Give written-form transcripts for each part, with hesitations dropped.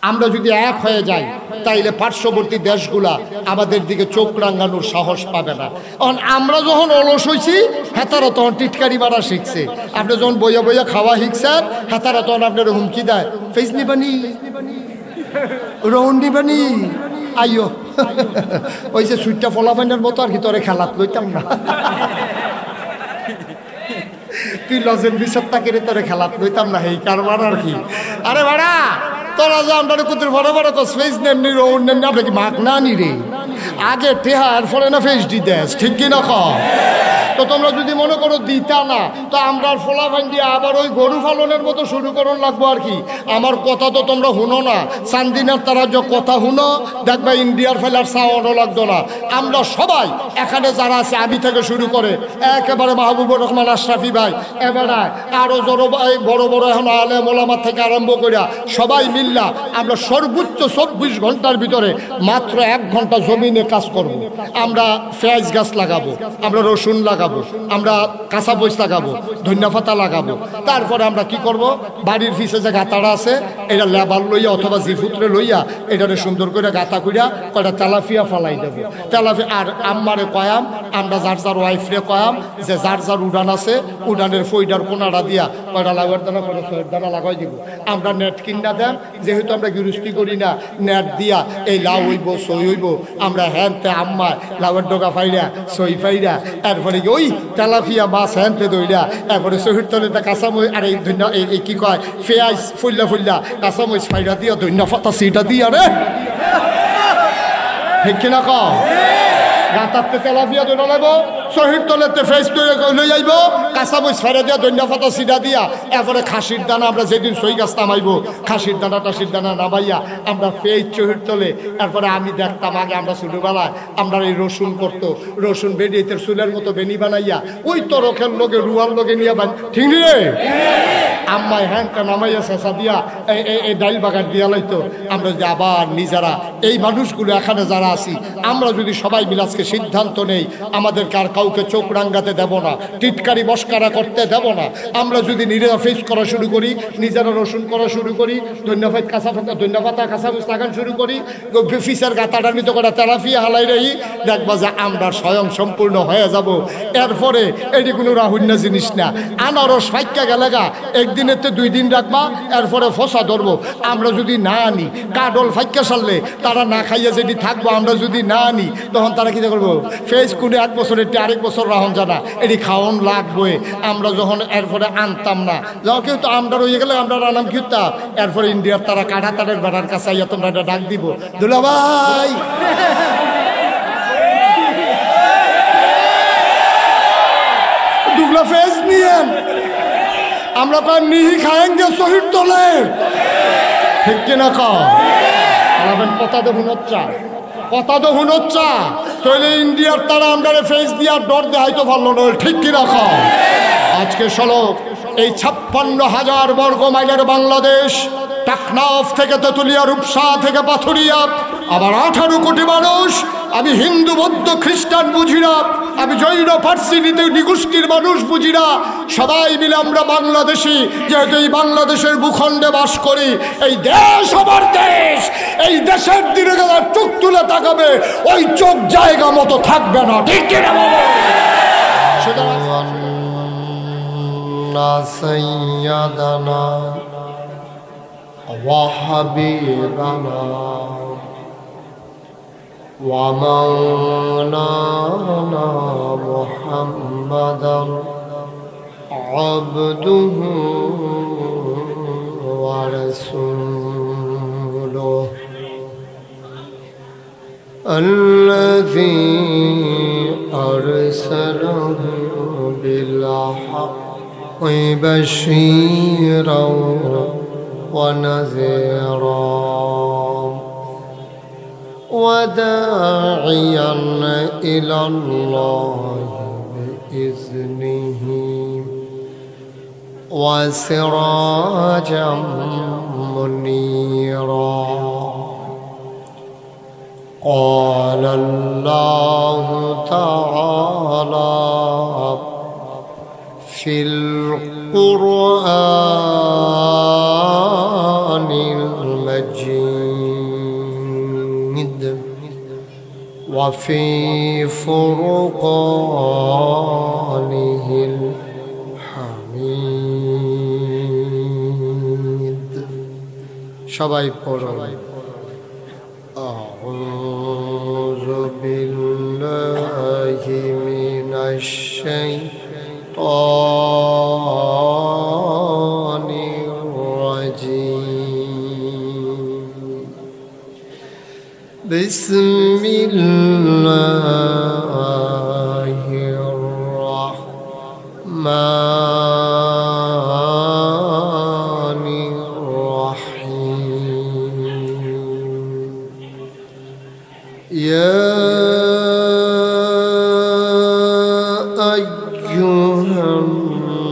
আমরা যদি এক হয়ে যাই তাইলে পার্শ্ববর্তী দেশগুলা আমাদের দিকে চোখ রাঙানোর সাহস পাবে না। কারণ আমরা যখন অলস হয়েছি হেতারা তখন টিটকারি মারা শিখছে। আপনি যখন বইয়া বইয়া খাওয়া শিখছেন হেতারা তখন আপনার হুমকি দেয়, ফেস নিবানি, রৌন নিবানি, আইও ওই যে সুইটটা ফলাফাইনের মতো আর কি, তোরে খেলাত লইতাম না, তুই লজেন বিষত্তা করে তোরে খেলাত লইতাম না, এই কারবার আর কি। আরে ভাড়া তোরা যে আমরা কুতুর বড় বড় তো ফেস নেননি, রৌন নেননি, আপনি কি মাক না নি রে? আগে টেহার ফলে না ফেস দি দেশ, ঠিক কি না? তো তোমরা যদি মনে করো দিতা না, তো আমরা ফলাফাইন দিয়ে আবার ওই গরু পালনের মতো শুরু করুন লাগবো আর কি। আমার কথা তো তোমরা শুনো না, চান্দিনার তারা যে কথা শুনো দেখবা ইন্ডিয়ার ফেলার চাওয়ানো লাগতো না। আমরা সবাই এখানে যারা আছে, আমি থেকে শুরু করে একেবারে মাহবুবুর রহমান আশরাফি ভাই, এবারে আরো বড় বড় এখন আলেম ওলামা থেকে আরম্ভ করিয়া সবাই মিল্লা আমরা সর্বোচ্চ 24 ঘন্টার ভিতরে মাত্র 1 ঘন্টা জমিনে কাজ করব। আমরা পেঁয়াজ গাছ লাগাবো, আমরা রসুন লাগাবো, আমরা কাঁচা বইস লাগাবো, ধনিয়া পাতা লাগাবো। তারপরে আমরা কি করব, বাড়ির পিছে যে গাতাটা আছে এটা লেবার লইয়া অথবা জিফুত্রে লইয়া এটারে সুন্দর করে গাতা কইরা কয়টা তেলাপিয়া ফালাই দেবো। তেলাপিয়া আর আম্মারে কয়াম, আমরা যার যার ওয়াইফরে কয়াম যে যার যার উড়ান আছে উড়ানের ফইডার কোনাটা দিয়া কয়টা লাগার দানা কয়টা সয়ের দানা লাগাই দিব। আমরা নেট কিনা দেন, যেহেতু আমরা গৃহস্থী করি না, নেট দিয়া এই লাউ হইব সই হইব, আমরা হ্যানতে আম্মা লাউয়ের ডোকা ফাইরা সই ফাইরা এরপরে ওই তেলাপিয়া মাছ হ্যানতে দইরা এরপরে শহীদ তলে কাঁচামরিচ আর এই ধন্য এই কি কয় পেঁয়াজ ফুল্লা ফুল্লা কাঁচামরিচ ফাইরা দিয়া ধন্য পাতা সিটা দিয়া রে, ঠিক কিনা ক? রাতারতে তেলাপিয়া দইরা লাইব, শহীদ তলেতে ফেস তৈরি লই যাইব, কাঁচামরিচ ফাইরা দিয়া ধন্য পাতা সিটা দিয়া এরপরে খাসির দানা, আমরা যেদিন সই গাছ নামাইব খাসির দানা টাসির দানা নামাইয়া আমরা ফেস শহীদ তলে। এরপরে আমি দেখতাম আগে আমরা ছোটবেলায় আমরা এই রসুন করতো, রসুন বেরিয়েতে চুলের মতো বেনি বানাইয়া ওই তরকের লোকে রুয়ার লোকে নিয়ে বান, ঠিক রে আম্মাই হ্যানটা নামাইয়া চেঁচা দিয়া এই ডাইল বাগান দিয়া লাইতো। আমরা যদি আবার নিজেরা এই মানুষগুলো এখানে যারা আছি আমরা যদি সবাই মিলে আজকে সিদ্ধান্ত নেই আমাদেরকে আর কাউকে চোখ রাঙ্গাতে দেব না, টিটকারি মস্কারা করতে দেব না। আমরা যদি নিজেরা ফেস করা শুরু করি, নিজেরা রসুন করা শুরু করি, ধন্যবাদ কাঁচা পাতা ধন্যবাদ কাঁচা লাগান শুরু করি, ফিসের গাতাটার মতো করে তেলাপিয়া হালাই রহি, দেখবা যে আমরা স্বয়ং সম্পূর্ণ হয়ে যাব। এরপরে এটি কোনো রাহুন্য জিনিস না, আনারস ফাইকা গেলেগা একদিনেতে 2 দিন রাখবা, এরপরে ফসা ধরবো। আমরা যদি না আনি কাডল ফাইকা সারলে তারা না খাইয়া যেটি থাকবো, আমরা যদি না আনি তখন তারা কি করবো, ফেস কুনে 1 বছর এটি আরেক বছর রাহন জানা এটি খাওয়ন লাগবে। আমরা যখন এরপরে আনতাম না, যখন কেউ তো আমরা রয়ে গেলে আমরা রান্নাম খেতাম, এরপরে ইন্ডিয়ার তারা কাঠা তারের বেড়ার কাছে আইয়া তোমরা এটা ডাক দিব, দুলা ভাই দুগলা ফেস নিয়েন, আমরা কয় নিহি খায়েঙ্গে শহীদ তোলে, ঠিক কিনা খাবেন? কথা তো হুনচ্ছা, কথা তো হুনচ্ছা, তাহলে ইন্ডিয়ার তারা আমরা ফেস দিয়া ডর দেখাইতে পারলো না, ঠিক কিনা আজকে সলক এই 56,000 বর্গ মাইলের বাংলাদেশ, টাকনাফ থেকে তেতুলিয়া, রূপসা থেকে পাথুরিয়া, আবার 18 কোটি মানুষ। আমি হিন্দু বৌদ্ধ খ্রিস্টান বুঝি না, আমি জৈন পার্সি নিগোষ্ঠীর মানুষ বুঝি না, সবাই মিলে আমরা বাংলাদেশি। যেহেতু এই বাংলাদেশের ভূখণ্ডে বাস করি, এই দেশ আমার দেশ, এই দেশের দিকে যারা চোখ তুলে তাকাবে ওই চোখ জায়গা মতো থাকবে না, ঠিক কিনা বাবা? سيدنا وحبيبنا ومولانا محمدا عبده ورسوله الذي أرسله بالحق بشيرا ونذيرا وداعيا إلى الله بإذنه وسراجا منيرا. قال الله تعالى في القرآن المجيد المجيد وفي فرقانه الحميد সবাই পড়ো أعوذ بالله من الشيطان الرجيم بسم الله الرحمن الرحيم يا أيها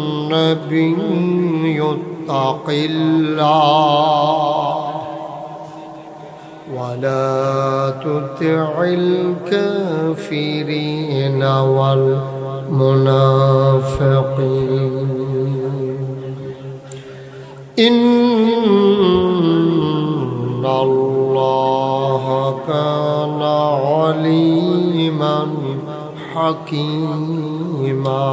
النبي اتق الله ولا تطع الكافرين والمنافقين إن الله كان عليما حكيما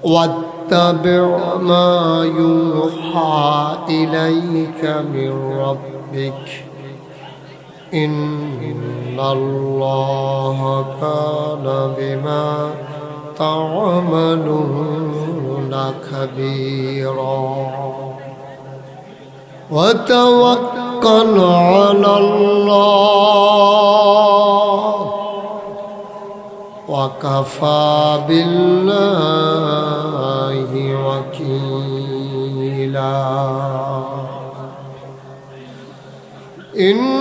واتبع ما يوحى إليك من ربك إن الله كان بما تعملون خبيرا وتوكل على الله وكفى بالله وكيلا إن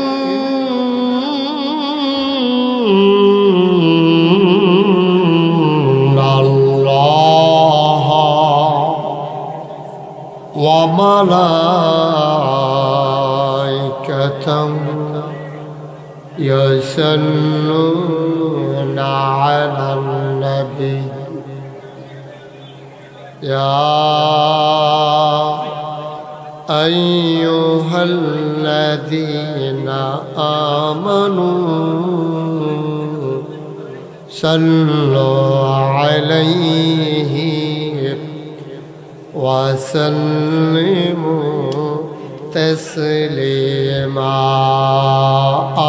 الله وملائكته يصلون على النبي يا أيها الذين آمنوا صلوا عليه وسلموا تسليما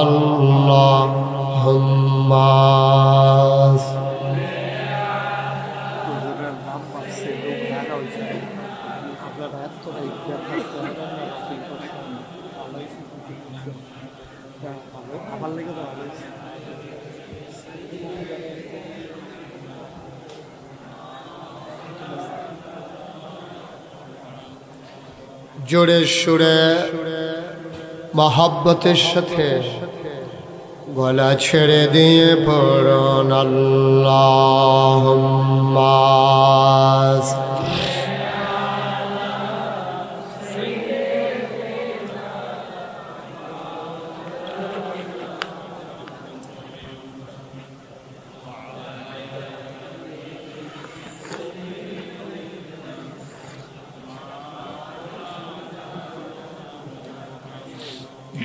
اللهم জোরে সুরে মহব্বতের সাথে গলা ছেড়ে দিয়ে পড়ুন আল্লাহুম্মা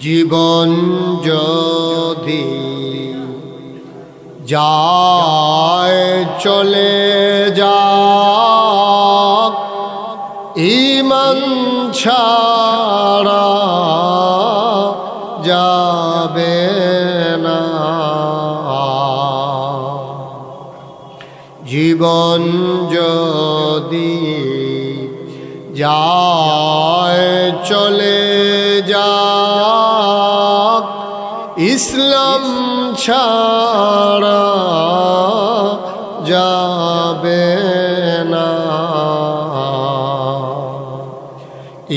জীবন যদি যায় চলে যাক ঈমান ছাড়া যাবে না জীবন যদি যায় চলে যাক ইসলাম ছাড়া যাবে না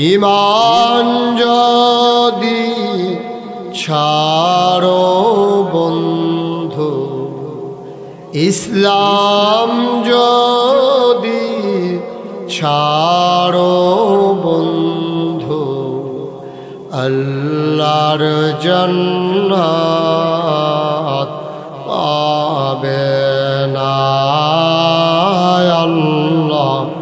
ঈমান যদি ছাড়ো বন্ধু ইসলাম যদি ছাড়ো বন্ধু আল্লাহর জান্নাত পাবে না আল্লাহুম্মা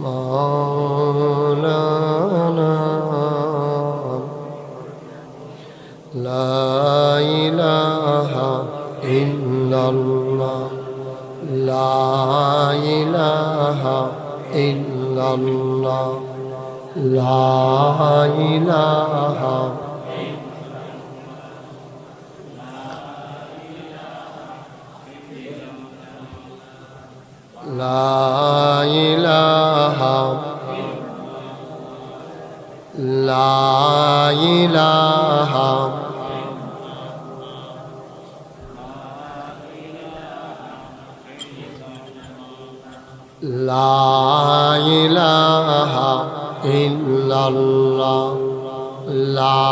مولانا لا إله إلا الله لا إله إلا الله لا إله لا إله لا إله لا إله إلا الله لا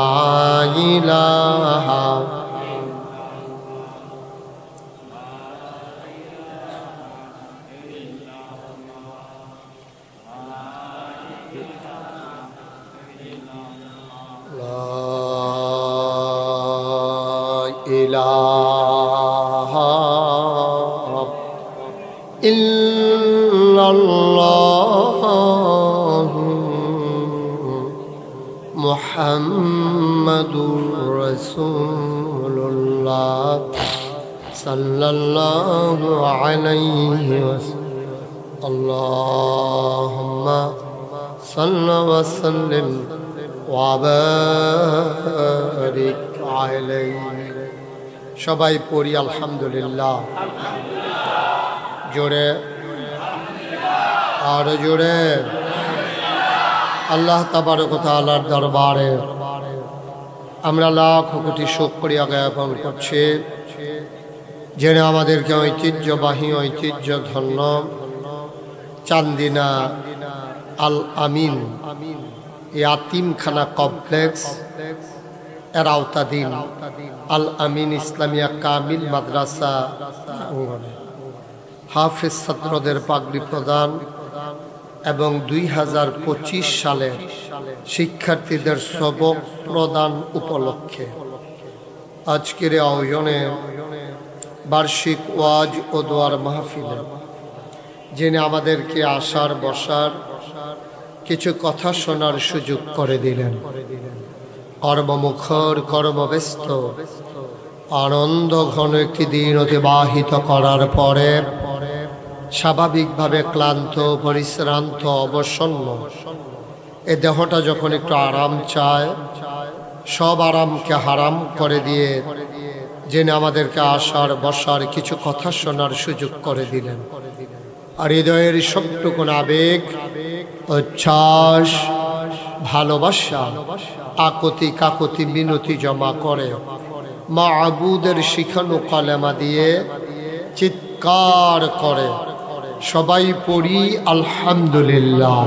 إله إله إلا الله محمد رسول الله صلى الله عليه وسلم اللهم صل وسلم وبارك عليه সবাই পড়ি আলহামদুলিল্লাহ জোরে আর জোরে আল্লাহ তাবারক ওয়া তাআলার দরবারে আমরা লাখ কোটি শুকরিয়া জ্ঞাপন করছি যিনি আমাদেরকে ঐতিহ্য ধন্য চান্দিনা আল আমিন ইয়াতিমখানা কমপ্লেক্স এর আওতাধীন আল আমিন ইসলামিয়া কামিল মাদ্রাসা অঙ্গনে হাফেজ ছাত্রদের পাগড়ি প্রদান এবং 2025 সালের শিক্ষার্থীদের সবক প্রদান উপলক্ষে আজকের আয়োজনে বার্ষিক ওয়াজ ও দোয়ার মাহফিলে যিনি আমাদেরকে আসার বসার কিছু কথা শোনার সুযোগ করে দিলেন কর্মমুখর কর্মব্যস্ত আনন্দ ঘন একটি দিন অতিবাহিত করার পরে স্বাভাবিকভাবে ক্লান্ত পরিশ্রান্ত অবসন্ন এ দেহটা যখন একটু আরাম চায় সব আরামকে হারাম করে দিয়ে যিনি আমাদেরকে আসার বসার কিছু কথা শোনার সুযোগ করে দিলেন আর হৃদয়ের সবটুকুন আবেগ উচ্ছ্বাস ভালোবাসা আকুতি কাকুতি মিনতি জমা করে মাবুদের শিখানো কালেমা দিয়ে চিৎকার করে সবাই পড়ি আলহামদুলিল্লাহ।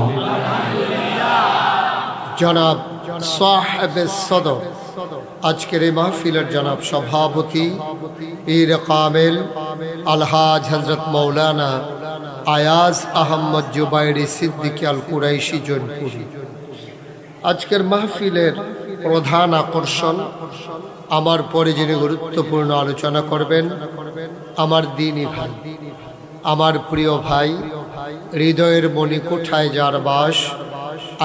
জনাব সাহেবে সদর আজকের এই মাহফিলের জনাব সভাপতি পীর কামেল আলহাজ হযরত মৌলানা আয়াজ আহমদ জুবাইরি সিদ্দিকী আল কুরাইশি জৈনপুরী। আজকের মাহফিলের প্রধান আকর্ষণ আমার পরে যিনি গুরুত্বপূর্ণ আলোচনা করবেন আমার দ্বীনী ভাই, আমার প্রিয় ভাই, হৃদয়ের মণিকোঠায় যার বাস,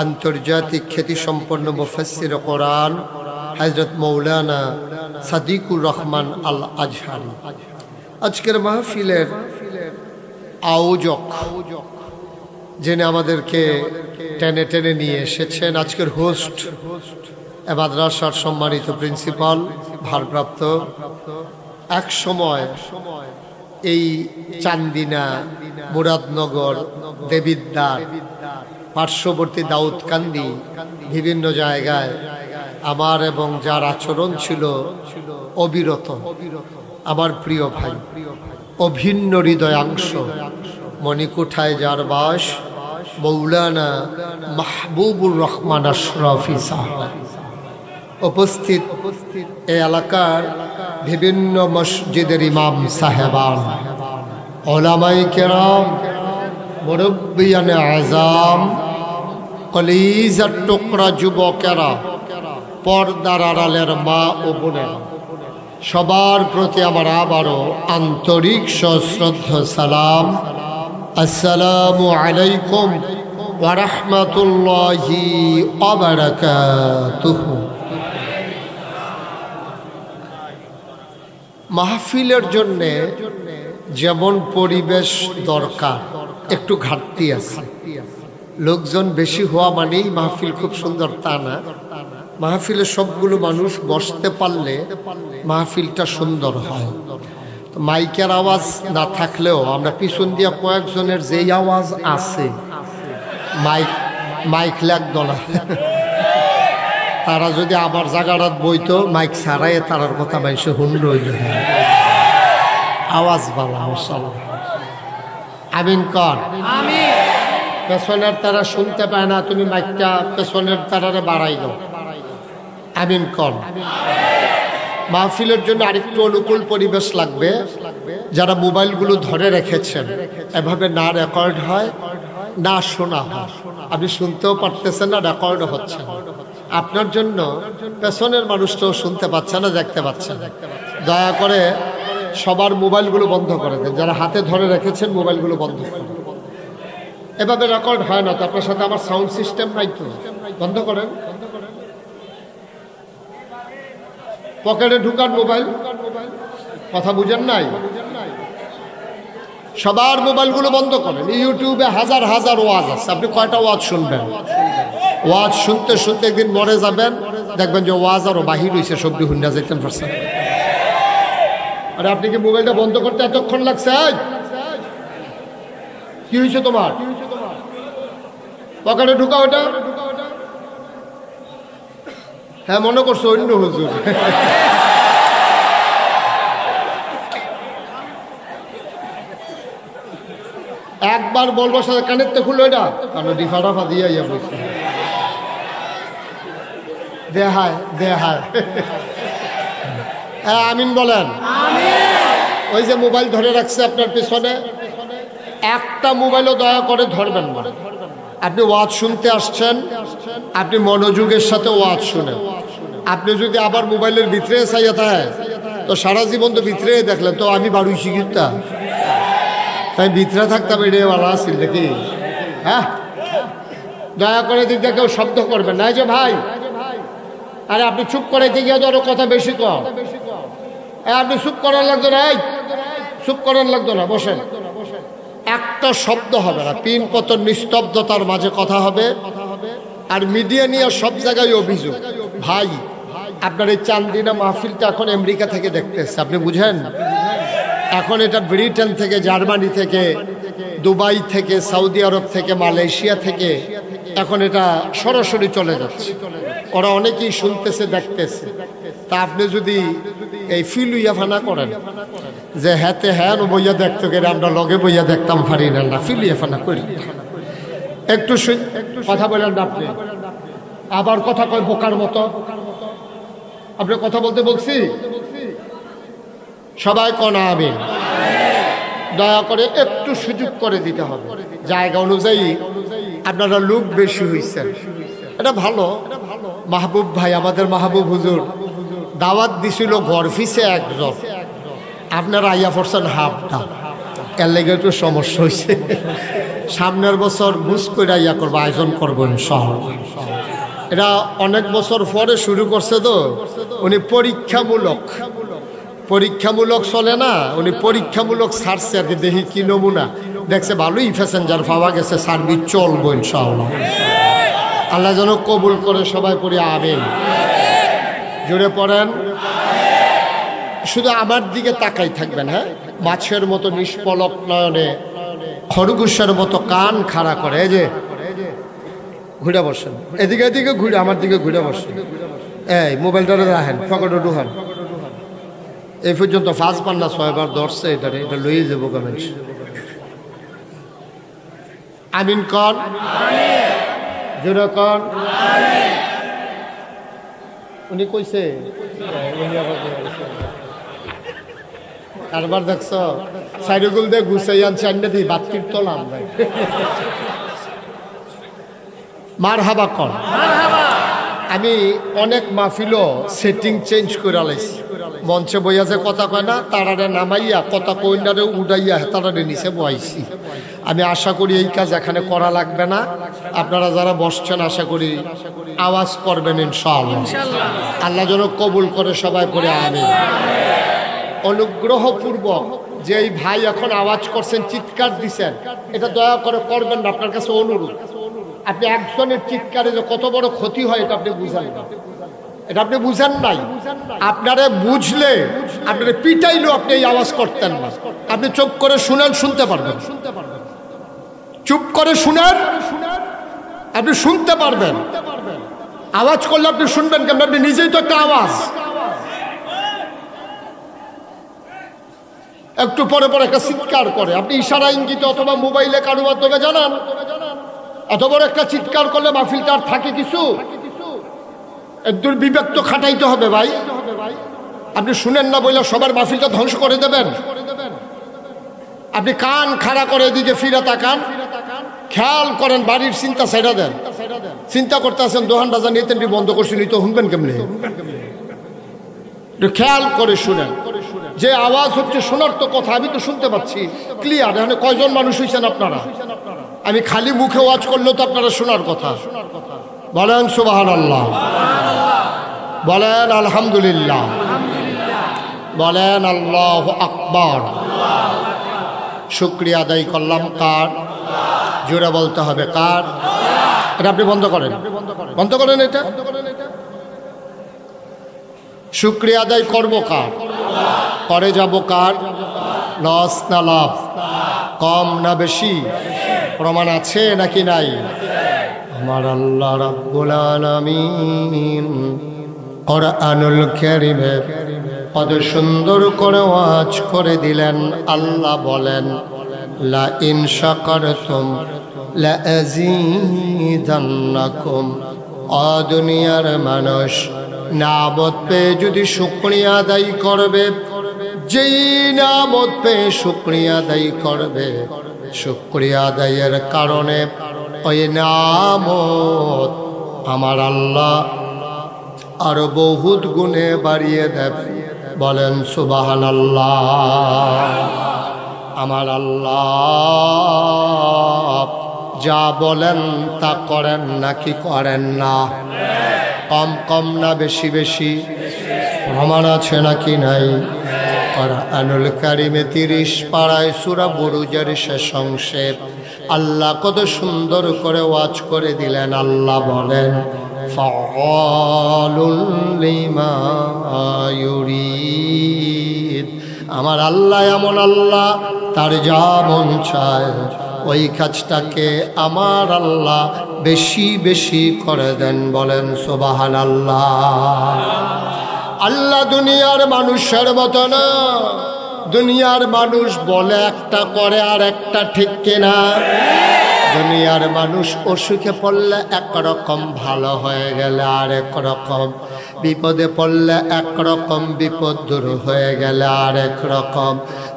আন্তর্জাতিক খ্যাতিসম্পন্ন মুফাসসির কোরআন হযরত মৌলানা সাদিকুর রহমান আল আজহারি। আজকের মাহফিলের আয়োজক যিনি আমাদেরকে টেনে টেনে নিয়ে এসেছেন, আজকের হোস্ট এ মাদ্রাসার সম্মানিত প্রিন্সিপাল ভারপ্রাপ্ত, এক সময় এই চান্দিনা মুরাদনগর দেবিদ্বার পার্শ্ববর্তী দাউদকান্দি বিভিন্ন জায়গায় আমার এবং যার আচরণ ছিল অবিরত, আমার প্রিয় ভাই, অভিন্ন হৃদয়াংশ, মণিকোঠায় যার বাস, মৌলানা মাহবুবুর রহমান আশরাফি সাহেব উপস্থিত, এই এলাকার বিভিন্ন মসজিদের ইমাম সাহেবান, ওলামায়ে কেরাম, মুরব্বিয়ানে আযাম, কলিজার টুকরা যুবকেরা, পর্দার আড়ালের মা ও বোনেরা, সবার প্রতি আমার আবারও আন্তরিক সশ্রদ্ধ সালাম। আসসালামু আলাইকুম ওয়া রাহমাতুল্লাহি ওয়া বারাকাতুহু। মাহফিলের জন্য যেমন পরিবেশ দরকার একটু ঘাটতি আছে। লোকজন বেশি হওয়া মানেই মাহফিল খুব সুন্দর তা না। মাহফিলে সবগুলো মানুষ বসতে পারলে মাহফিলটা সুন্দর হয়। তো মাইকের আওয়াজ না থাকলেও আমরা পিছন দিয়া কয়েকজনের যেই আওয়াজ আছে মাইক লাগতো না। তারা যদি আবার জাগারাত বইতো মাইক ছাড়াই তারার কথা মাইসে হুন্ড হইল আওয়াজ বালা মাশাআল্লাহ। আমিন কর। পেছনের তারা শুনতে পায় না, তুমি মাইকটা পেছনের তারারে বাড়াই দাও। আমিন কর। মাহফিলের জন্য আরেকটু অনুকূল পরিবেশ লাগবে। যারা মোবাইলগুলো ধরে রেখেছেন এভাবে না রেকর্ড হয় না শোনা হয়, আপনি শুনতেও পারতেছেন না, রেকর্ড হচ্ছে না। আপনার জন্য পেছনের মানুষটাও শুনতে পাচ্ছে না, দেখতে পাচ্ছে না। দয়া করে সবার মোবাইলগুলো বন্ধ করে দেন। যারা হাতে ধরে রেখেছেন মোবাইলগুলো বন্ধ করেন। এভাবে রেকর্ড হয় না তো। আপনার সাথে আমার সাউন্ড সিস্টেম নাই তো, বন্ধ করেন। পকেটে ঢুকান মোবাইল, কথা বুঝেন নাই? সবার মোবাইলগুলো বন্ধ করেন। ইউটিউবে হাজার হাজার ওয়াজ আছে, আপনি কয়টা ওয়াজ শুনবেন? ওয়াজ শুনতে শুনতে একদিন মরে যাবেন, দেখবেন যে ওয়াজ আরো বাহির হয়েছে, সবজি হুন্ডা যেতেন পারছেন। আরে আপনি কি মোবাইলটা বন্ধ করতে এতক্ষণ লাগছে? কি হয়েছে তোমার? পকেটে ঢুকা ওটা। হ্যাঁ মনে করছো অন্য হুজুর। একবার বলবো সাথে কানের তো খুলো এটা, কারণ ডিফা ডাফা দিয়ে বলছি দেহায় দেহায়। হ্যাঁ আমিন বলেন। ওই যে মোবাইল ধরে রাখছে আপনার পিছনে, একটা মোবাইলও দয়া করে ধরবেন না। আপনি ওয়াজ শুনতে আসছেন, আপনি মনোযোগের সাথে ওয়াজ শুনেন। আপনি যদি আবার মোবাইলের ভিতরে চাইয়া থাকে তো সারা জীবন তো ভিতরে দেখলেন, তো আমি বাড়ি শিখিতা তাই ভিতরে থাকতাম, এটাই ভালো আসছিল নাকি? হ্যাঁ দয়া করে দিক দিয়ে কেউ শব্দ করবেন না। যে ভাই আরে আপনি চুপ করে দিকে ধরো, কথা বেশি কম। আপনি চুপ করার লাগতো না, চুপ করার লাগতো না, বসেন। একটা শব্দ হবে না, পিন পতন নিস্তব্ধতার মাঝে কথা হবে। আর মিডিয়া নিয়ে সব জায়গায় অভিযোগ। ভাই আপনার এই চান্দিনা মাহফিলটা এখন আমেরিকা থেকে দেখতেছে, আপনি বুঝেন? এখন এটা ব্রিটেন থেকে, জার্মানি থেকে, দুবাই থেকে, সৌদি আরব থেকে, মালয়েশিয়া থেকে এখন এটা সরাসরি চলে যাচ্ছে। ওরা অনেকেই শুনতেছে, দেখতেছে। তা আপনি যদি এই ফিল ইয়াফানা করেন যে হ্যাতে হ্যাঁ বইয়া দেখতে গেলে আমরা লগে বইয়া দেখতাম পারি না, ফিল ইয়াফানা করি। একটু কথা বলেন না আপনি, আবার কথা কয় বোকার মতো। আপনি কথা বলতে বলছি, সবাই কনা আমিন। দয়া করে একটু সুযোগ করে দিতে হবে। জায়গা অনুযায়ী আপনারা লোক বেশি হয়েছেন, এটা ভালো। মাহবুব ভাই, আমাদের মাহবুব হুজুর দাওয়াত দিছিল ঘর ফিসে একজন, আপনারা আইয়া পড়ছেন হাফটা, এর লেগে একটু সমস্যা হয়েছে। সামনের বছর বুঝ করে আইয়া করবো, আয়োজন করবো ইনশাআল্লাহ। এটা অনেক বছর পরে শুরু করছে তো, উনি পরীক্ষামূলক চলে না, উনি পরীক্ষামূলক ছাড়ছে আর কি। দেখি কি নমুনা, দেখছে ভালোই প্যাসেঞ্জার পাওয়া গেছে, সার্ভিস চলবো ইনশাআল্লাহ। আল্লাহ যেন কবুল করে, সবাই পড়ি আমিন। জুড়ে পড়েন। শুধু আমার দিকে তাকাই থাকবেন, হ্যাঁ? মাছের মতো নিষ্পলক নয়নে, খরগোশের মতো কান খাড়া করে। এই যে ঘুরে বসেন, এদিকে এদিকে ঘুরে, আমার দিকে ঘুরে বসেন। এই মোবাইলটা রাখেন, পকেটে ঢুকান। এই পর্যন্ত 5 বার না 6 বার ধরছে, এটা লইয়ে যাবো কমেন্ট। আমিন কন, জোরে কন। উনি কইছে কারবার দেখছ, সাইডগুল দিয়ে গুছাই আনছে, আন্না দিই বাতির তোলাম ভাই। মার হাবা কন। আমি অনেক মাহফিলও সেটিং চেঞ্জ করে লাইছি। মঞ্চে বইয়া যে কথা কয় না, তারারে নামাইয়া কথা কইনারে উড়াইয়া তারারে নিচে বয়াইছি। আমি আশা করি এই কাজ এখানে করা লাগবে না। আপনারা যারা বসছেন আশা করি আওয়াজ করবেন ইনশাআল্লাহ। আল্লাহ যেন কবুল করে সবাই পড়ে আমিন। অনুগ্রহপূর্বক যে এই ভাই এখন আওয়াজ করছেন, চিৎকার দিচ্ছেন, এটা দয়া করে করবেন না। আপনার কাছে অনুরোধ, আপনি একজনের চিৎকারে যে কত বড় ক্ষতি হয় এটা আপনি বুঝেন না, এটা আপনি বুঝেন নাই। আপনারে বুঝলে, আপনারে পিটাইলেও আপনি এই আওয়াজ করতেন না। আপনি চুপ করে শুনেন, শুনতে পারবেন। চুপ করে শুনেন, আপনি শুনতে পারবেন। আওয়াজ করলে আপনি শুনবেন কেন? আপনি নিজেই তো একটা আওয়াজ। একটু পরে পরে একটা চিৎকার করে, আপনি ইশারা ইঙ্গিতে অথবা মোবাইলে কারো মাধ্যমে জানান। এত বড় একটা চিৎকার করলে মাহফিলটা আর থাকে কিছু? একদূর বিবেক তো খাটাইতে হবে ভাই। আপনি শুনেন না বলে সবার মাহফিলটা ধ্বংস করে দেবেন? আপনি কান খাড়া করে এদিকে ফিরে তাকান, খেয়াল করেন, বাড়ির চিন্তা ছেড়ে দেন। চিন্তা করতে আছেন দোকান বাজার নিয়ে তেমনি বন্ধ করছেন, তো শুনবেন কেমনি? খেয়াল করে শুনেন। যে আওয়াজ হচ্ছে শোনার তো কথা, আমি তো শুনতে পাচ্ছি ক্লিয়ার। এখানে কয়জন মানুষ হয়েছেন আপনারা? আমি খালি মুখে ওয়াজ করলেও তো আপনারা শোনার কথা। বলেন সুবহানাল্লাহ, বলেন আলহামদুলিল্লাহ, বলেন আল্লাহু আকবার। শুকরিয়া আদায় করলাম কার? জোরে বলতে হবে কার? এটা আপনি বন্ধ করেন, বন্ধ করেন এটা। শুকরিয়া আদায় করবো কার? করে যাব কার? লস না লাভ? কম না বেশি? প্রমাণ আছে নাকি নাই? আমার আল্লাহ রাব্বুল আলামিন কুরআনুল কারীমে কত সুন্দর করে ওয়াজ করে দিলেন। আল্লাহ বলেন, লা ইন শাকারতুম লা আযীদান্নাকুম। দুনিয়ার মানুষ নামত পেয়ে যদি শুকরিয়া আদায় করবে, যেই নামত পেয়ে শুকরিয়া আদায় করবে, শুকরিয়া আদায়ের কারণে ওই নামত আমার আল্লাহ আরো বহুত গুণে বাড়িয়ে দেবে। বলেন সুবহানাল্লাহ। আমার আল্লাহ যা বলেন তা করেন নাকি করেন না? কম কম না বেশি বেশি? প্রমাণ আছে নাকি নাই? কুরআনুল কারীমে 30 পারায় সূরা বুরুজের শেষ অংশে আল্লাহ কত সুন্দর করে ওয়াজ করে দিলেন। আল্লাহ বলেন, ফাআলুল লিমা ইউরিদ। আমার আল্লাহ এমন আল্লাহ, তার যা মন চায় ওই কাজটাকে আমার আল্লাহ বেশি বেশি করে দেন। বলেন সুবহানাল্লাহ। আল্লাহ দুনিয়ার মানুষের মতো না। দুনিয়ার মানুষ বলে একটা, করে আর একটা, ঠিক কিনা? দুনিয়ার মানুষ অসুখে পড়লে একরকম, ভালো হয়ে গেলে আর একরকম, বিপদে পড়লে একরকম, বিপদ দূর হয়ে গেলে আর একরকম।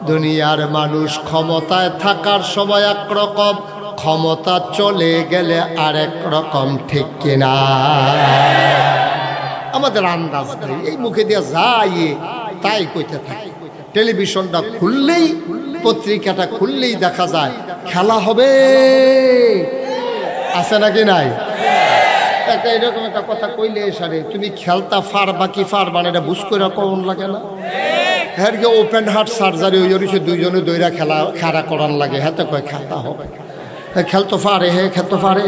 দুনিয়ার মানুষ ক্ষমতায় থাকার সময় একরকম, ক্ষমতা চলে গেলে আরেক রকম, ঠিক কিনা? আমাদের আন্দাজ নেই, এই মুখে দিয়ে যাই তাই কইতে থাকে। টেলিভিশনটা খুললেই, পত্রিকাটা খুললেই দেখা যায় খেলা হবে, আছে নাকি নাই? একটা এরকম একটা কথা কইলে সারে তুমি খেলতা ফারবা কি ফারবা না, এটা বুঝ করে কখন লাগে না? হ্যাঁ, ওপেন হার্ট সার্জারি হয়ে রয়েছে, দুইজনে দইরা খেলা করার লাগে, হাতে কয় খেলতা হবে। খেলতো পারে, হে খেলতো পারে।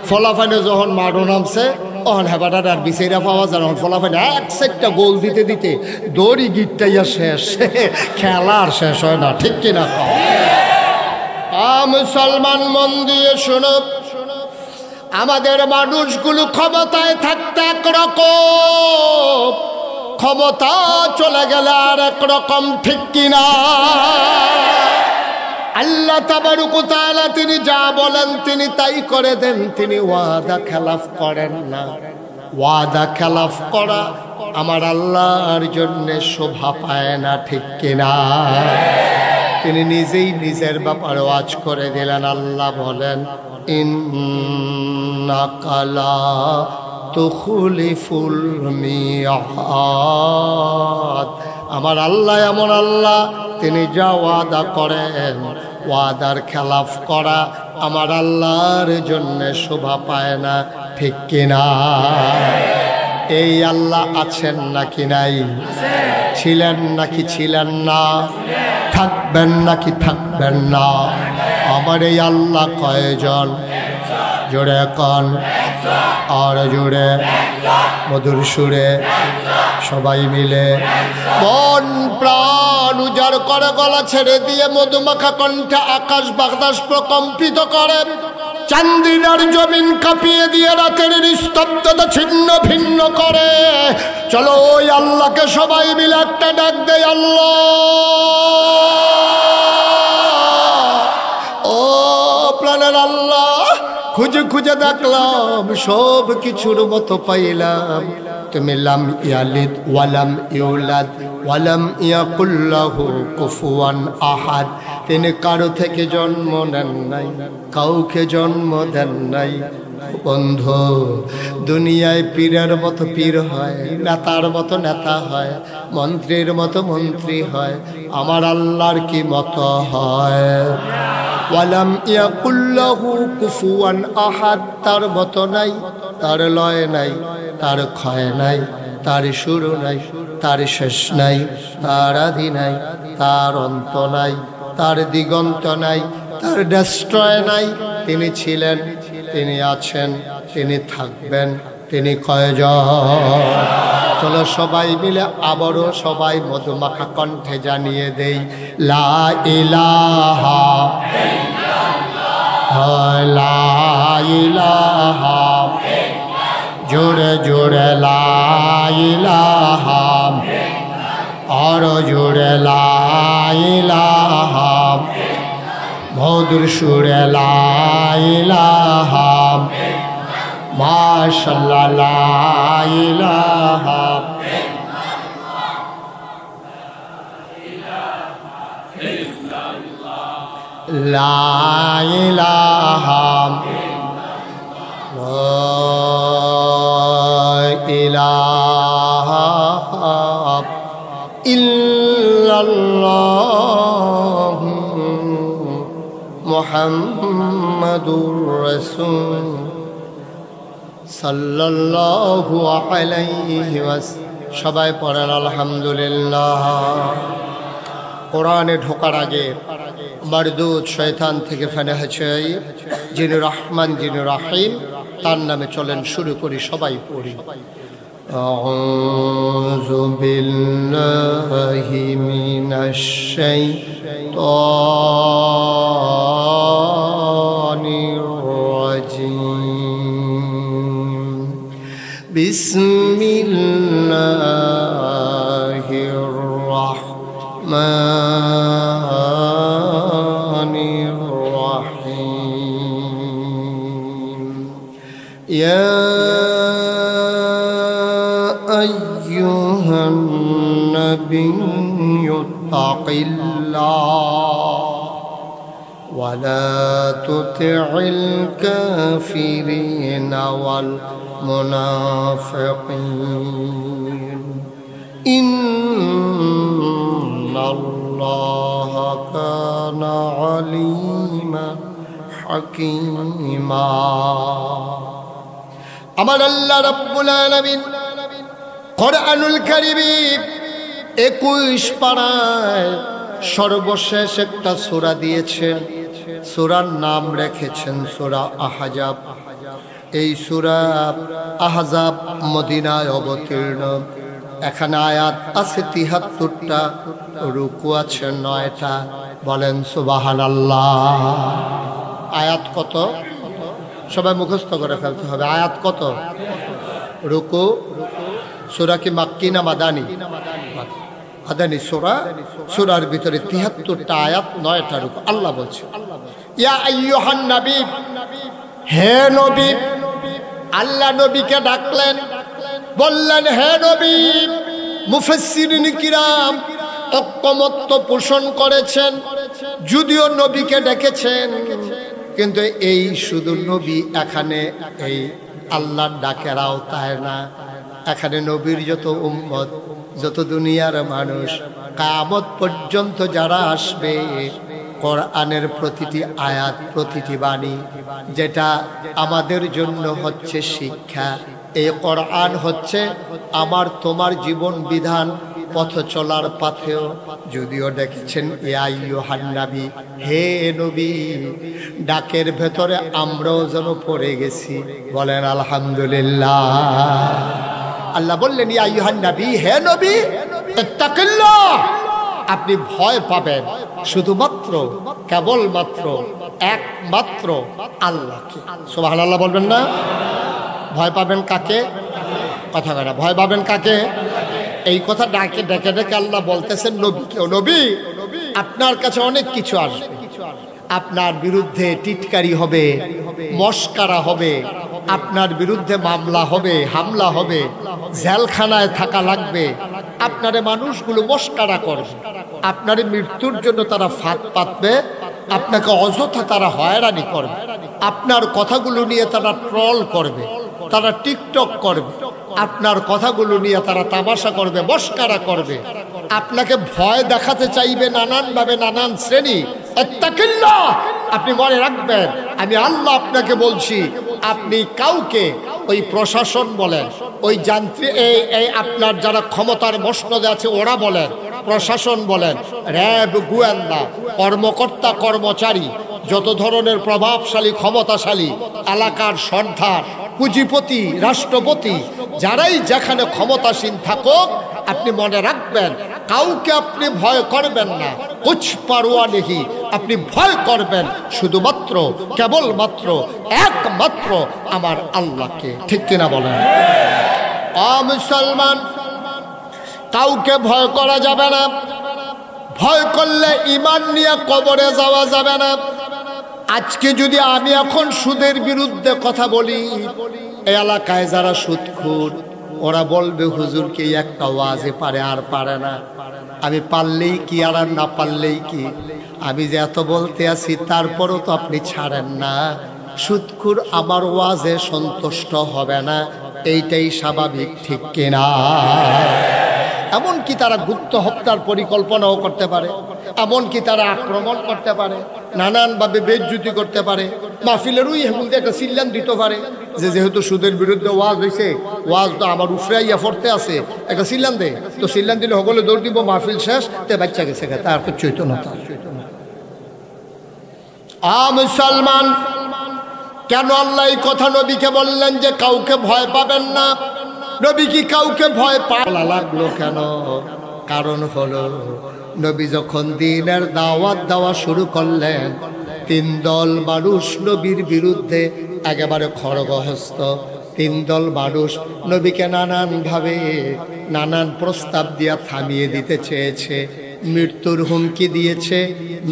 ফলাফাইনে যখন মাঠও নামছে তখন হেবাটার আর বিচাইরা পাওয়া যায়। যখন ফলাফাইনে এক সাইডটা গোল দিতে দিতে দড়ি গিটটাইয়া শেষ, খেলা আর শেষ হয় না, ঠিক কিনা? মুসলমান মন দিয়ে শোনো, আমাদের মানুষগুলো ক্ষমতায় থাকতে একরকম, ক্ষমতা চলে গেলে আর একরকম, ঠিক কিনা? আল্লাহ তাবারক ওয়া তাআলা তিনি যা বলেন তিনি তাই করে দেন। তিনি ওয়াদা খেলাফ করেন না। ওয়াদা খেলাফ করা আমার আল্লাহর জন্য শোভা পায় না, ঠিক কিনা? তিনি নিজেই নিজের ব্যাপারে ওয়াজ করে দিলেন। আল্লাহ বলেন, ইন্নাকা লা তুখলিফুল মিআদ। আমার আল্লাহ এমন আল্লাহ, তিনি যা ওয়াদা করেন ওয়াদার খেলাফ করা আমার আল্লাহর জন্য শোভা পায় না, ঠিক কিনা? এই আল্লাহ আছেন নাকি নাই? ছিলেন নাকি ছিলেন না? থাকবেন নাকি থাকবেন না? আমার এই আল্লাহ কয়জন? জোরে কন, আর জোরে মধুর সুরে সবাই মিলে মন প্রাণ উজাড় করে গলা ছেড়ে দিয়ে মধুমাখা কণ্ঠে আকাশ বাতাস প্রকম্পিত করে, চান্দিনার জমিন কাঁপিয়ে দিয়ে রাতের নিস্তব্ধতা ছিন্ন ভিন্ন করে। চলো ওই আল্লাহকে সবাই মিলে একটা ডাক দেয়, আল্লাহ। ও প্রাণের আল্লাহ, খুঁজে খুঁজে দেখলাম সব কিছুর মতো পাইলাম, তুমি লাম ইয়ালিদ ওয়ালাম ইউলাদ ওয়ালাম ইয়াকুল লাহু কুফুয়ান আহাদ। তিনি কারো থেকে জন্ম নেন নাই, কাউকে জন্ম দেন নাই। বন্ধু, দুনিয়ায় পীরের মতো পীর হয়, নেতার মতো নেতা হয়, মন্ত্রীর মতো মন্ত্রী হয়, আমার আল্লাহর কি মতো হয়? ওয়ালাম ইয়াকুল লাহু কুফুয়ান আহাদ। তার মতো নাই, তার লয় নাই, তার ক্ষয় নাই, তার শুরু নাই, তার শেষ নাই, তার আদি নাই, তার অন্ত নাই, তার দিগন্ত নাই, তার ডেস্ট্রয় নাই। তিনি ছিলেন, তিনি আছেন, তিনি থাকবেন, তিনি কয়জন? চলো সবাই মিলে আবারও সবাই মধুমাখা কণ্ঠে জানিয়ে দেই, লা ইলাহা লা ইলাহা, জোরে জোরে লা ইলাহা, আরো জোরে লা ইলাহা, মধুর সুরে লা ইলাহা, মাশাআল্লাহ লা ইলাহা। লা ইলাহা ইলাহা ইল্লাল্লাহ মুহাম্মাদুর রাসূল সাল্লাল্লাহু আলাইহি ওয়াসাল্লাম। সবাই পড়েন আলহামদুলিল্লাহ। কোরআনে ঢোকার আগে মারদুদ শয়তান থেকে ফেনা চাই, যিনি রহমান যিনি রাহিম, তার নামে চলেন শুরু করি, সবাই পড়ি। আউযু বিল্লাহি মিনাশ শাইতানির রাজিম। বিসমিল্লাহির রাহমানির রাহিম। ইয়া আইয়ুহান নাবিয়্যু তাকিল্লাহ ওয়া লা তুতি'ল কাফিরিনা ওয়াল মুনাফিকিন ইন্নাল্লাহা কানা আলিমান হাকীমা। আমার আল্লাহ রাব্বুল আলামিন কোরআনুল কারীমে 21 পারায় সর্বশেষ একটা সূরা দিয়েছেন। সূরার নাম রেখেছেন সূরা আহজাব। এই সূরা আহজাব মদিনায় অবতীর্ণ। এখানে আয়াত আছে 73টা, রুকু আছে 9টা। বলেন সুবহানাল্লাহ। আয়াত কত? সবাই মুখস্থ করে ফেলতে হবে। আয়াত কত? রুকু। সূরা কি মাক্কি না মাদানী? মাদানী সূরা। সূরার ভিতরে 73টা আয়াত, 9টা রুকু। আল্লাহ বলছে, ইয়া আইয়ুহান নবী, হে নবী। আল্লাহ নবীকে ডাকলেন, বললেন হে নবী। মুফাসসিরিন কিরাম ঐকমত্য পোষণ করেছেন, যদিও নবীকে ডেকেছেন, কিন্তু এই শুধু নবী এখানে এই আল্লাহর ডাকের আওতায় না। এখানে নবীর যত উম্মত, যত দুনিয়ার মানুষ, কিয়ামত পর্যন্ত যারা আসবে, কোরআনের প্রতিটি আয়াত, প্রতিটি বাণী যেটা আমাদের জন্য হচ্ছে শিক্ষা। এই কোরআন হচ্ছে আমার তোমার জীবন বিধান, পথ চলার পথেও। যদিও দেখেছেন ইয়া আইয়ুহান নবী, হে নবী, ডাকের ভেতরে আমরাও যেন পড়ে গেছি। বলেন আলহামদুলিল্লাহ। আল্লাহ বললেন ইয়া আইয়ুহান নবী, হে নবী, ইত্তাকিল্লাহ, আপনি ভয় পাবেন শুধুমাত্র, কেবলমাত্র, একমাত্র আল্লাহকে। সুবহানাল্লাহ বলবেন না? ভয় পাবেন কাকে? কথা কয় না, ভয় পাবেন কাকে? এই কথা ডাকে ডেকে ডেকে আল্লাহ বলতেছেন নবীকেও, নবী আপনার কাছে অনেক কিছু আসবে, আপনার বিরুদ্ধে টিটকারি হবে, মস্কারা হবে, আপনার বিরুদ্ধে মামলা হবে, হামলা হবে, জেলখানায় থাকা লাগবে, আপনারে মানুষগুলো মস্কারা করবে, আপনার মৃত্যুর জন্য তারা ফাঁদ পাতবে, আপনাকে অযথা তারা হয়রানি করবে, আপনার কথাগুলো নিয়ে তারা ট্রল করবে, তারা টিকটক করবে, আপনার কথাগুলো নিয়ে তারা তামাশা করবে, মস্কারা করবে, আপনাকে ভয় দেখাতে চাইবে নানানভাবে, নানান শ্রেণী। ইত্তাকিল্লাহ, আপনি মনে রাখবেন আমি আল্লাহ আপনাকে বলছি, আপনি কাউকে, ওই প্রশাসন বলেন, ওই যান্ত্রিক, এই আপনার যারা ক্ষমতার মসনদে আছে ওরা বলেন, প্রশাসন বলেন, র্যাব, গোয়েন্দা, কর্মকর্তা, কর্মচারী, যত ধরনের প্রভাবশালী, ক্ষমতাশালী, এলাকার সর্দার, পুঁজিপতি, রাষ্ট্রপতি, যারাই যেখানে ক্ষমতাসীন থাকুক, আপনি মনে রাখবেন কাউকে আপনি ভয় করবেন না, কুছ পারোয়া নেহি, আপনি ভয় করবেন শুধুমাত্র, কেবলমাত্র, একমাত্র আমার আল্লাহকে। ঠিক কিনা বলেন? মুসলমান, কাউকে ভয় করা যাবে না। ভয় করলে ঈমান নিয়ে কবরে যাওয়া যাবে না। আজকে যদি আমি এখন সুদের বিরুদ্ধে কথা বলি, এই এলাকায় যারা সুদখোর ওরা বলবে হুজুরকে একটা ওয়াজে পারে আর পারে না। আমি পারলেই কি আর না পারলেই কি, আমি যে এত বলতে আছি তারপরও তো আপনি ছাড়েন না। সুদখোর আমার ওয়াজে সন্তুষ্ট হবে না, এইটাই স্বাভাবিক। ঠিক কিনা? এমনকি তারা গুপ্ত হত্যার পরিকল্পনাও করতে পারে, এমনকি তারা আক্রমণ করতে পারে, নানানভাবে বেজ্জুতি করতে পারে, মাহফিলেরই হেগুলতে একটা সিল্লান দিতে পারে যে যেহেতু সুদের বিরুদ্ধে ওয়াজ হয়েছে, ওয়াজ তো আমার উফরাইয়া পড়তে আছে, একটা সিল্লান দে, তো সিল্লান দিলে সকলে দৌড় দিব, মাহফিল শেষ, তে বাচ্চা গেছে, তার চৈতন্যতা। মুসলমান, কেন আল্লাহ এই কথা নবীকে বললেন যে কাউকে ভয় পাবেন না? নবী কি কাউকে ভয় পাওয়া লাগলো কেন? কারণ হলো নবী যখন দ্বীনের দাওয়াত দেওয়া শুরু করলেন, তিন দল মানুষ নবীর বিরুদ্ধে একেবারে খড়গহস্ত। তিন দল মানুষ নবীকে নানানভাবে, নানান প্রস্তাব দিয়া থামিয়ে দিতে চেয়েছে, মৃত্যুর হুমকি দিয়েছে,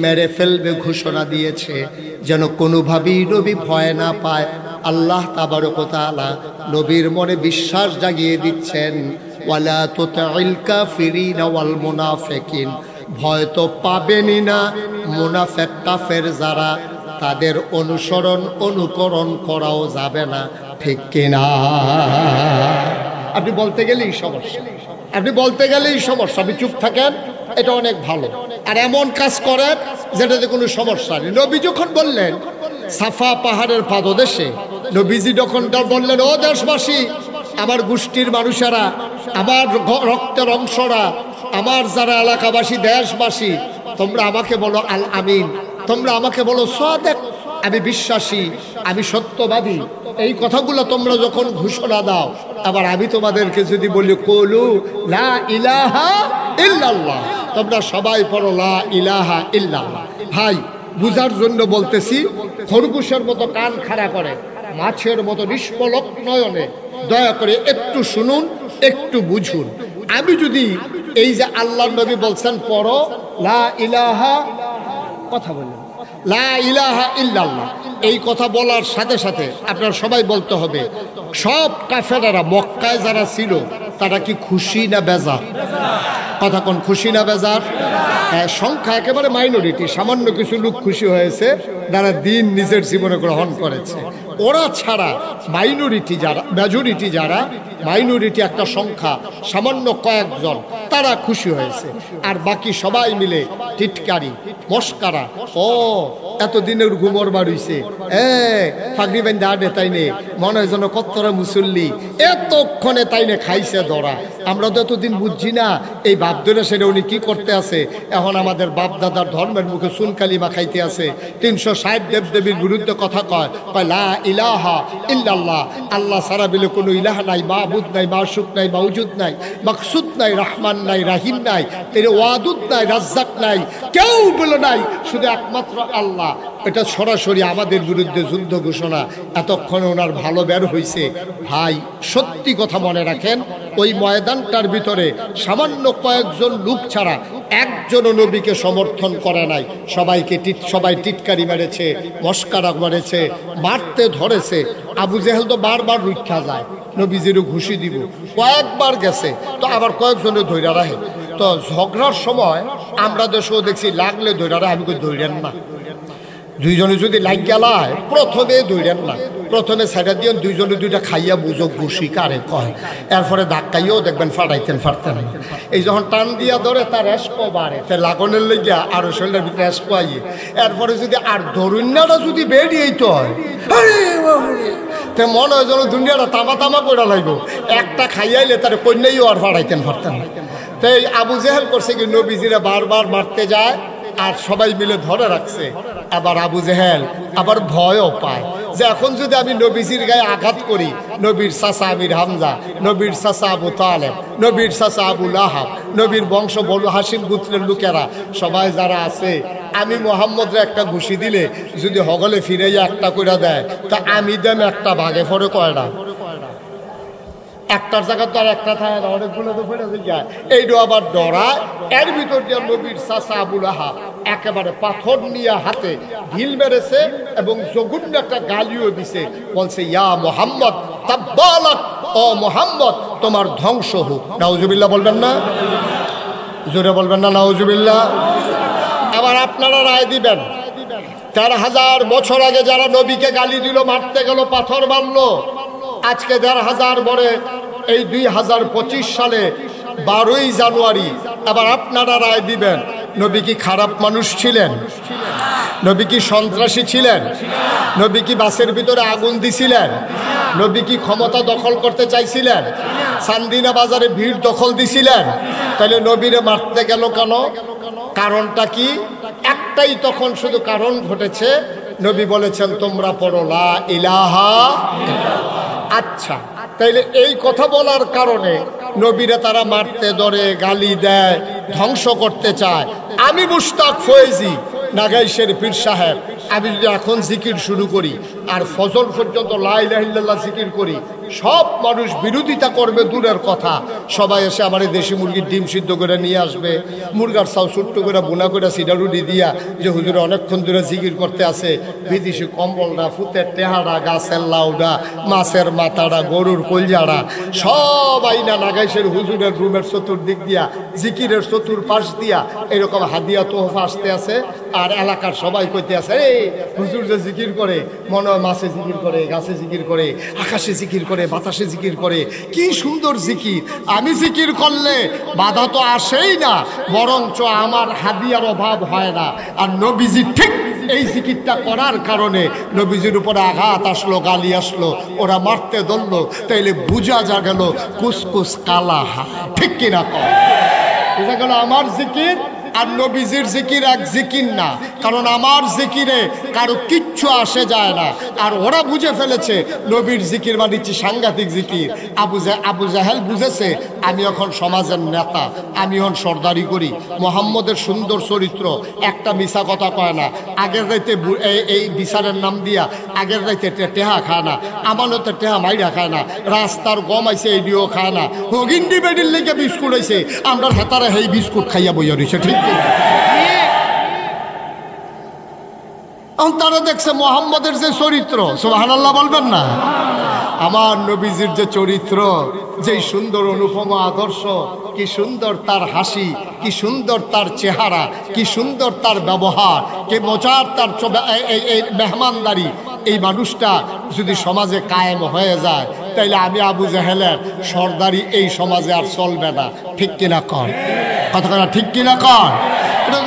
মেরে ফেলবে ঘোষণা দিয়েছে, যেন কোনোভাবেই নবী ভয় না পায়। আল্লাহ তাবারক ওয়া তাআলা নবীর মনে বিশ্বাস জাগিয়ে দিচ্ছেন, ওয়ালা তুতিল কাফিরিনা ওয়াল মুনাফিকিন, ভয় তো পাবেনই না মুনাফিক কাফের যারা, তাদের অনুসরণ অনুকরণ করাও যাবে না। ঠিক কিনা? আপনি বলতে গেলেই সমস্যা, আপনি বলতে গেলেই সমস্যা, আপনি চুপ থাকেন, এটা অনেক ভালো। আর এমন কাজ করেন যেটাতে কোনো সমস্যা নেই। নবী যখন বললেন সাফা পাহাড়ের পাদদেশে, নবীজি যখন বললেন, ও দেশবাসী, আমার গোষ্ঠীর মানুষেরা, আমার রক্তের অংশরা, আমার যারা এলাকাবাসী, দেশবাসী, তোমরা আমাকে বলো আল আমিন, তোমরা আমাকে বলো সাদেক, আমি বিশ্বাসী, আমি সত্যবাদী। এই কথাগুলো তোমরা যখন ঘোষণা দাও, আবার আমি তোমাদেরকে যদি বলি কুলু লা ইলাহা ইল্লাল্লাহ, তোমরা সবাই পড়ো লা ইলাহা ইল্লাল্লাহ। ভাই, বুঝার জন্য বলতেছি, খরগোশের মতো কান খাড়া করে, মাছের মতো নিষ্পলক নয়নে দয়া করে একটু শুনুন, একটু বুঝুন। আমি যদি এই যে আল্লাহর নবী বলছেন পড়ো লা ইলাহা, কথা বললেন লা ইলাহা ইল্লাল্লাহ, এই কথা বলার সাথে সাথে আপনারা সবাই বলতে হবে, সব কাফেরেরা মক্কায় যারা ছিল তারা কি খুশি না বেজার? কথা কোন, খুশি না বেজার? সংখ্যা একেবারে মাইনরিটি, সামান্য কিছু লোক খুশি হয়েছে যারা দিন নিজের জীবনে গ্রহণ করেছে। ওরা ছাড়া মাইনরিটি যারা, মেজরিটি যারা, মাইনরিটি একটা সংখ্যা, সামান্য কয়েকজন, তারা খুশি হয়েছে। আর বাকি সবাই মিলে টিটকারি মস্কারা, ও এতদিনের ঘুমর বাড়িছে, ফাগরি বান্ধা আডে তাইনে মনে হয় যেন কত্তরা মুসল্লি, এতক্ষণে তাইনে খাইছে ধরা। আমরা তো এতদিন বুঝছি না এই বাপ ধরে সেটা উনি কি করতে আছে। এখন আমাদের বাপ দাদার ধর্মের মুখে সুনকালিমা খাইতে আছে, 360 দেবদেবীর বিরুদ্ধে কথা কয়, লা ইলাহা ইল্লাল্লাহ, আল্লাহ সারা বিলে কোনো ইলাহ নাই, মাহবুদ নাই, মাসুক নাই, মাউজুদ নাই, মাকসুদ নাই, রহমান নাই, রাহিম নাই, তেরে ওয়াদুদ নাই, রাজ্জাক নাই, কেউ বলে নাই, শুধু একমাত্র আল্লাহ। এটা সরাসরি আমাদের বিরুদ্ধে যুদ্ধ ঘোষণা। এতক্ষণে ওনার ভালো বের হয়েছে। ভাই সত্যি কথা মনে রাখেন, ওই ময়দানটার ভিতরে সামান্য কয়েকজন লোক ছাড়া একজনও নবীকে সমর্থন করে নাই। সবাই টিটকারি মেরেছে, মস্কারা মেরেছে, মারতে ধরেছে। আবু জেহেল তো বারবার রুক্ষা যায়, নবীজিরও ঘুষি দিব, কয়েকবার গেছে, তো আবার কয়েকজনে ধৈর্য রাখে। তো ঝগড়ার সময় আমরা দেশেও দেখছি লাগলে ধৈর্য রাখে, আমি কই ধৈর্যেন না, দুইজনে যদি লাগ গেলায় প্রথমে ধৈর্যেন না, প্রথমে সাইডা দিয়ে দুইজনে দুইটা খাইয়া বুঝো ঘুষি কারে কয়, এরপরে ধাক্কাইও দেখবেন ফাটতেন না। এই যখন টান দিয়া ধরে তার রেস্কো বাড়ে, তার লাগনের লেগিয়া আরো শরীরের ভিতরে রেস্কো আইয়ে, এরপরে যদি আর ধরুন্যাটা যদি বেরিয়েই তো হয়, তে মনে হয় যেন দুনিয়াটা তামা করে লাগবো। একটা খাইয়াইলে তার কন্যাইও আর ফাটাইতেন না। তাই আবু জেহেল করছে কি, নবীজিরা বারবার মারতে যায় আর সবাই মিলে ধরে রাখছে। আবার আবু জেহেল আবার ভয়ও পায় যে এখন যদি আমি নবীজির গায়ে আঘাত করি, নবীর চাচা আমির হামজা, নবীর চাচা আবু তালেব, নবীর চাচা আবু লাহাব, নবীর বংশ বনু হাসিম গোত্রের লোকেরা সবাই যারা আছে, আমি মোহাম্মদরে একটা ঘুষি দিলে যদি হগলে ফিরাইয়া একটা করে দেয়, তা আমি দেম একটা ভাগে পরে কয়টা, একটার জায়গা তো আর একটা থাকে না, অনেকগুলো তো ফেরে যায়। এইটা আবার ডরায়। এর ভিতর দিয়ে নবীর চাচা আবু লাহাব একেবারে পাথর নিয়ে হাতে ঢিল মেরেছে এবং জঘন্য একটা গালিও দিছে, বলছে ইয়া মোহাম্মদ তাব্বালাক, ও মোহাম্মদ তোমার ধ্বংস হোক। নাউজুবিল্লাহ বলবেন না? জোরে বলবেন না নাউজুবিল্লাহ? আবার আপনারা রায় দিবেন, ৪,০০০ বছর আগে যারা নবীকে গালি দিল, মারতে গেল, পাথর মারলো, আজকে ১,৫০০ পরে এই ২০২৫ সালে ১২ই জানুয়ারি আবার আপনারা রায় দিবেন, নবী কি খারাপ মানুষ ছিলেন? নবী কি সন্ত্রাসী ছিলেন? নবী কি বাসের ভিতরে আগুন দিছিলেন? নবী কি ক্ষমতা দখল করতে চাইছিলেন? চান্দিনা বাজারে ভিড় দখল দিছিলেন? তাহলে নবীরে মারতে গেল কেন? কারণটা কি? একটাই তখন শুধু কারণ ঘটেছে, নবী বলেছেন তোমরা পড়ো লা ইলাহা। আচ্ছা, তাইলে এই কথা বলার কারণে নবীরা তারা মারতে ধরে, গালি দেয়, ধ্বংস করতে চায়। আমি মুশতাক ফয়েজি নাগাইশের পীর সাহেব, আমি যদি এখন জিকির শুরু করি আর ফজর পর্যন্ত লা ইলাহা ইল্লাল্লাহ জিকির করি, সব মানুষ বিরোধিতা করবে দূরের কথা, সবাই এসে আমার দেশি মুরগির ডিম সিদ্ধ করে নিয়ে আসবে, মুরগার চাউ ছোট্ট করে বোনা করে সিডারুডি দিয়া, যে হুজুরে অনেকক্ষণ ধরে জিকির করতে আছে, বিদেশি কম্বলটা, ফুতের টেহারা, গাছের লাউডা, মাছের মাথাটা, গরুর কলজাড়া সব আইনা নাগাইশের হুজুরের রুমের চতুর্দিক দিয়া, জিকিরের চতুর্পাশ দিয়া এরকম হাদিয়া তোহফা আসতে আছে। আর এলাকার সবাই কইতে আছে, এই হুজুর যে জিকির করে, মনে হয় মাছে জিকির করে, গাছে জিকির করে, আকাশে জিকির করে, বাতাসে জিকির করে, কি সুন্দর জিকির। আমি জিকির করলে বাধা তো আসেই না, বরঞ্চ আমার হাদিয়ার অভাব হয় না। আর নবীজি ঠিক এই জিকিরটা করার কারণে নবীজির উপরে আঘাত আসলো, গালি আসলো, ওরা মারতে ধরলো, তাইলে বুঝা যা গেল কুসকুস কালা, ঠিক কিনা কয়? বুঝা গেল আমার জিকির আর নবীজির জিকির এক জিকির না, কারণ আমার জিকিরে কারো কিচ্ছু আসে যায় না। আর ওরা বুঝে ফেলেছে নবীর জিকির মানে সাংঘাতিক জিকির। আবু জাহেল বুঝেছে আমি এখন সমাজের নেতা, আমি এখন সর্দারি করি, মোহাম্মদের সুন্দর চরিত্র, একটা মিশা কথা কয় না, আগের রাইতে এই বিচারের নাম দিয়া আগের রাইতে টেহা খায় না, আমানতের টেহা মাইরা খায় না, রাস্তার গম আইছে এইডিও খায় না, হগিন্ডি বেডির লেগে বিস্কুট আইছে, আমরা হেতারা সেই বিস্কুট খাইয়া বইয়া রয়েছে। ঠিক তারা দেখছে মোহাম্মদের যে চরিত্র, সুবহানাল্লাহ বলবেন না? আমার নবীজির যে চরিত্র, যে সুন্দর অনুপম আদর্শ, কি সুন্দর তার হাসি, কি সুন্দর তার চেহারা, কি সুন্দর তার ব্যবহার, কি মজার তার মেহমানদারি, এই মানুষটা যদি সমাজে কায়েম হয়ে যায় তাইলে আমি আবু জাহেলের সর্দারি এই সমাজে আর চলবে না। ঠিক কিনা কর কথা, ঠিক কিনা কর? এটা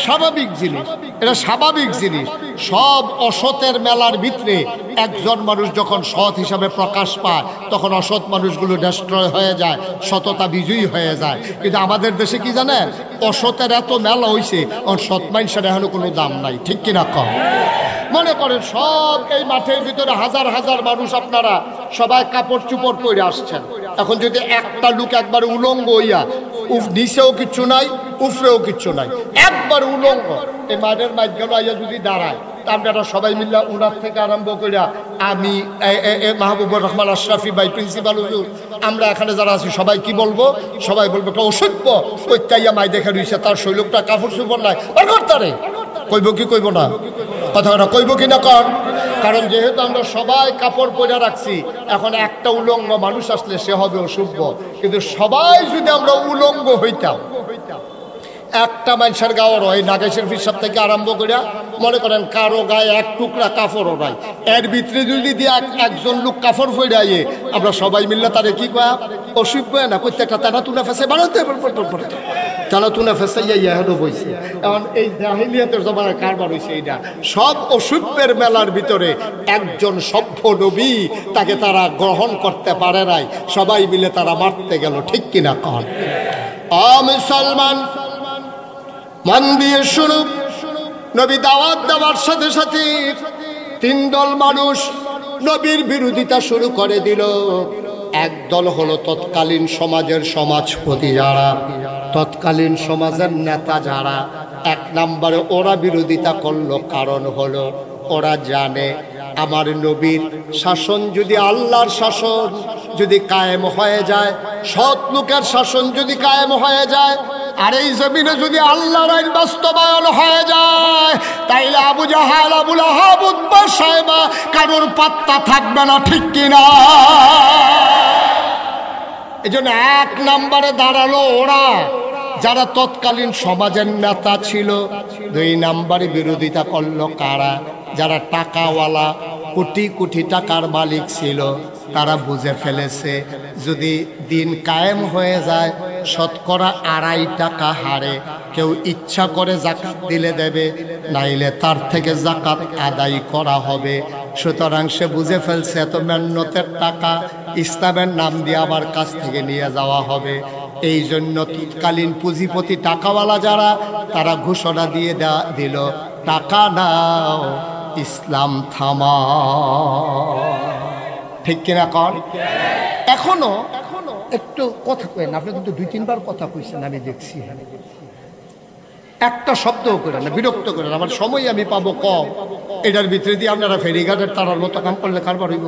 স্বাভাবিক জিনিস, এটা স্বাভাবিক জিনিস। সব অসতের মেলার ভিতরে একজন মানুষ যখন সৎ হিসাবে প্রকাশ পায় তখন অসৎ মানুষগুলো ডিস্ট্রয় হয়ে যায়, সততা বিজয়ী হয়ে যায়। কিন্তু আমাদের দেশে কি জানেন, অসতের এত মেলা হয়েছে, সৎ মানুষের এখনো কোনো দাম নাই। ঠিক কিনা কম? মনে করেন সব এই মাঠের ভিতরে হাজার হাজার মানুষ, আপনারা সবাই কাপড় চুপড় পরে আসছেন। এখন যদি একটা লোক একবার উলঙ্গ হইয়া, নিচেও কিচ্ছু নাই উফরেও কিচ্ছু নাই, একবার উলঙ্গ এই মাঠের মাঝখানে আইয়া যদি দাঁড়ায়, তা আপনারা সবাই মিল্লা উনার থেকে আরম্ভ করিয়া আমি মাহবুবুর রহমান আশরাফি ভাই, প্রিন্সিপাল হুজুর, আমরা এখানে যারা আছি সবাই কি বলবো? সবাই বলবো একটা অসভ্য কইতাইয়া মাই দেখা রইছে, তার শৈলকটা কাপড় চুপড় নাই, তারে কইব কি কইব না? কথা কইব কি না কর? কারণ যেহেতু আমরা সবাই কাপড় পরে রাখছি, এখন একটা উলঙ্গ মানুষ আসলে সে হবে অসভ্য। কিন্তু সবাই যদি আমরা উলঙ্গ হইতাম, একটা মানুষের গাওয়ার হয় নাগেশের ফিসাব থেকে আরম্ভ করিয়া মনে করেন কারো গায়ে এক টুকরা কাপড়ও নাই, এর ভিতরে যদি দিয়ে একজন লোক কাপড় পরে আইয়ে, আমরা সবাই মিললে তারে কি কয়া অসভ্য না প্রত্যেকটা তারা তুলে ফেসে বানাতে তারা তুলে ফেসে ইয়া বইছে। এখন এই জাহিলিয়াতের জমানার কারবার হয়েছে এইটা। সব অসভ্যের মেলার ভিতরে একজন সভ্য নবী, তাকে তারা গ্রহণ করতে পারে নাই, সবাই মিলে তারা মারতে গেল। ঠিক কিনা কন? মুসলমান মন দিয়ে শুনুন, নবী দাওয়াত দেওয়ার সাথে সাথে তিন দল মানুষ নবীর বিরোধিতা শুরু করে দিল। এক দল হলো তৎকালীন সমাজের সমাজপতি যারা, তৎকালীন সমাজের নেতা যারা। এক নম্বরে ওরা বিরোধিতা করলো, কারণ হলো ওরা জানে আমার নবীর শাসন যদি আল্লাহর শাসন যদি কায়েম হয়ে যায়, সৎ লোকের শাসন যদি কায়েম হয়ে যায়, আর এই জমিনে যদি আল্লাহর আইন বাস্তবায়ন হয়ে যায়, তাইলে আবু জাহাল, আবু লাহাব, উতবা, সাইবা কারোর পাত্তা থাকবে না। ঠিক কিনা? এই জন্য এক নম্বরে দাঁড়ালো ওরা যারা তৎকালীন সমাজের নেতা ছিল। দুই নম্বরে বিরোধিতা করলো কারা? যারা টাকাওয়ালা, কোটি কোটি টাকার মালিক ছিল। তারা বুঝে ফেলেছে যদি দিন কায়েম হয়ে যায়, শতকরা 2.5 টাকা হারে কেউ ইচ্ছা করে জাকাত দিলে দেবে, নাইলে তার থেকে জাকাত আদায় করা হবে। সুতরাং সে বুঝে ফেলছে এত মেহনতের টাকা ইসলামের নাম দিয়ে আমার কাছ থেকে নিয়ে যাওয়া হবে। এই জন্য তৎকালীন পুঁজিপতি টাকাওয়ালা যারা, তারা ঘোষণা দিয়ে দিল, টাকা নাও, ইসলাম থামা। ঠিক কিনা কর? এখনো একটু কথা কইেন, আপনি কিন্তু 2-3 বার কথা কইছেন, আমি দেখছি। একটা শব্দও করেন না, বিরক্ত করেন। আমার সময় আমি পাবো কম, এটার ভিতরে দিয়ে আপনারা ফেরিঘাটের তারার মতো কাম করলে কারবার হইব।